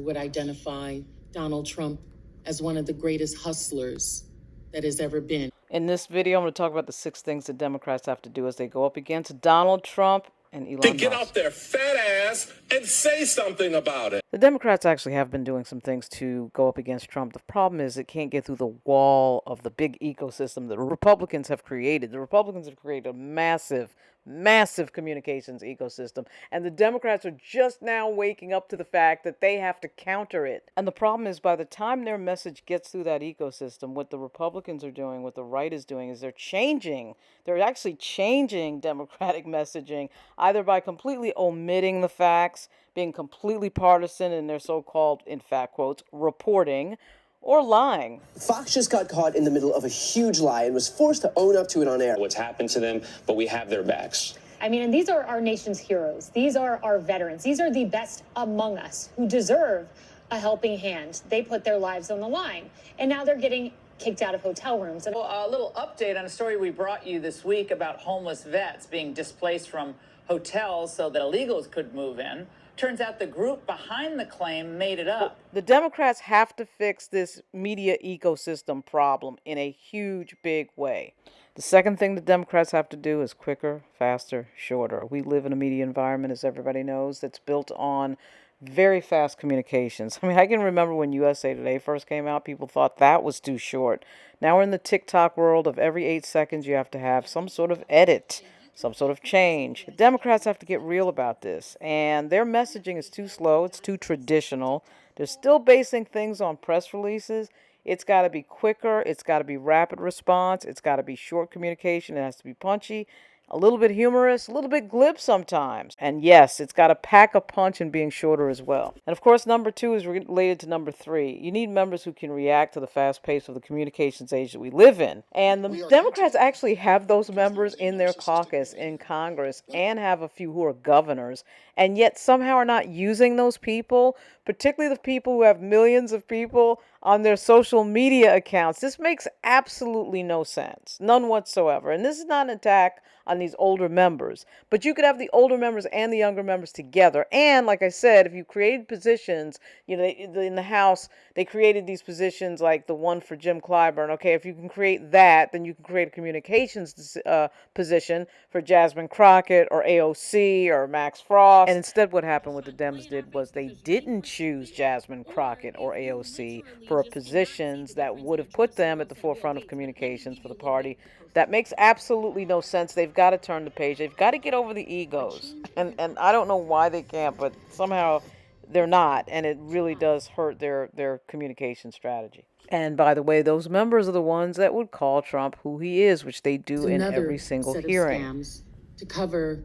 would identify Donald Trump as one of the greatest hustlers that has ever been. In this video, I'm going to talk about the 6 things that Democrats have to do as they go up against Donald Trump and Elon Musk. To get off their fat ass and say something about it. The Democrats actually have been doing some things to go up against Trump. The problem is it can't get through the wall of the big ecosystem that Republicans have created. The Republicans have created a massive communications ecosystem, and the Democrats are just now waking up to the fact that they have to counter it. And the problem is, by the time their message gets through that ecosystem, what the Republicans are doing, what the right is doing, is they're actually changing Democratic messaging, either by completely omitting the facts, being completely partisan in their so-called, in fact quotes, reporting, or lying. Fox just got caught in the middle of a huge lie and was forced to own up to it on air. What's happened to them, but we have their backs. I mean, and these are our nation's heroes. These are our veterans. These are the best among us who deserve a helping hand. They put their lives on the line, and now they're getting kicked out of hotel rooms. Well, a little update on a story we brought you this week about homeless vets being displaced from hotels so that illegals could move in. Turns out the group behind the claim made it up. The Democrats have to fix this media ecosystem problem in a huge, big way. The second thing the Democrats have to do is quicker, faster, shorter. We live in a media environment, as everybody knows, that's built on very fast communications. I mean, I can remember when USA Today first came out, people thought that was too short. Now we're in the TikTok world of every 8 seconds you have to have some sort of edit, some sort of change. The Democrats have to get real about this, and their messaging is too slow, it's too traditional. They're still basing things on press releases. It's got to be quicker, it's got to be rapid response, it's got to be short communication, it has to be punchy, a little bit humorous, a little bit glib sometimes. And yes, it's got to pack a punch in being shorter as well. And of course, number 2 is related to number 3. You need members who can react to the fast pace of the communications age that we live in. And the Democrats actually have those members in their caucus in Congress and have a few who are governors, and yet somehow are not using those people, particularly the people who have millions of people on their social media accounts. This makes absolutely no sense, none whatsoever. And this is not an attack on these older members, but you could have the older members and the younger members together. And like I said, if you created positions, you know, in the House, they created these positions like the one for Jim Clyburn. Okay, if you can create that, then you can create a communications position for Jasmine Crockett or AOC or Max Frost. And instead what happened, what the Dems did was they didn't choose Jasmine Crockett or AOC for positions that would have put them at the forefront of communications for the party. That makes absolutely no sense. They've got to turn the page. They've got to get over the egos. And I don't know why they can't, but somehow they're not. And it really does hurt their communication strategy. And by the way, those members are the ones that would call Trump who he is, which they do in every single hearing. Scams to cover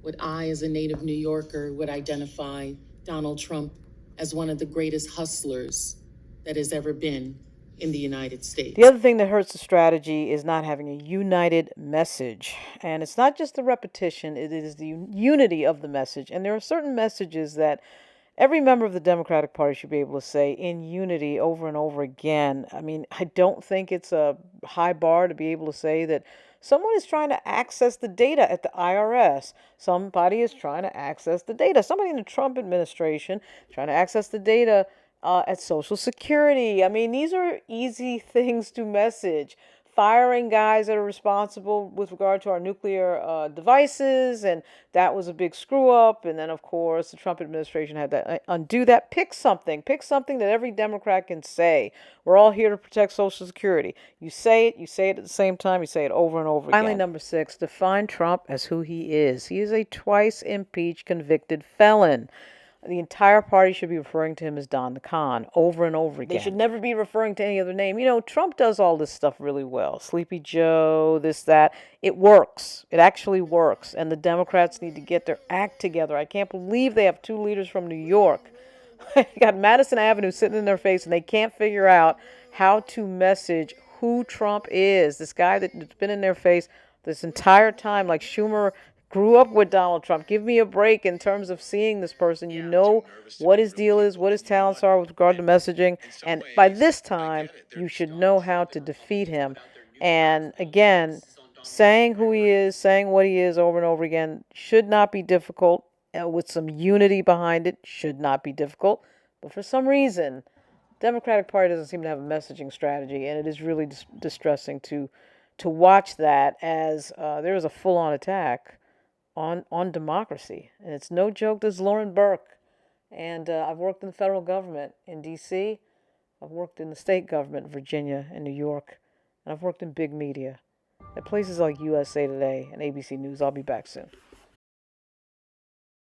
what I, as a native New Yorker, would identify Donald Trump as one of the greatest hustlers that has ever been in the United States. The other thing that hurts the strategy is not having a united message. And it's not just the repetition, it is the unity of the message. And there are certain messages that every member of the Democratic Party should be able to say in unity over and over again. I mean, I don't think it's a high bar to be able to say that someone is trying to access the data at the IRS. Somebody is trying to access the data. Somebody in the Trump administration is trying to access the data at Social Security. I mean, these are easy things to message. Firing guys that are responsible with regard to our nuclear devices, and that was a big screw up. And then, of course, the Trump administration had to undo that. Pick something that every Democrat can say. We're all here to protect Social Security. You say it at the same time, you say it over and over again. Finally, number 6, define Trump as who he is. He is a twice impeached, convicted felon. The entire party should be referring to him as Don the Con over and over again. They should never be referring to any other name. You know, Trump does all this stuff really well. Sleepy Joe, this, that. It works. It actually works. And the Democrats need to get their act together. I can't believe they have 2 leaders from New York. You got Madison Avenue sitting in their face, and they can't figure out how to message who Trump is. This guy that's been in their face this entire time, like Schumer grew up with Donald Trump. Give me a break in terms of seeing this person. You know what his deal is, what his talents are with regard to messaging. And by this time, you should know how to defeat him. And again, saying who he is, saying what he is over and over again should not be difficult. With some unity behind it, should not be difficult. But for some reason, Democratic Party doesn't seem to have a messaging strategy, and it is really distressing to watch that as there is a full-on attack on democracy. And it's no joke. This is Lauren Burke, and I've worked in the federal government in D.C., I've worked in the state government in Virginia and New York, and I've worked in big media at places like USA Today and ABC News. I'll be back soon.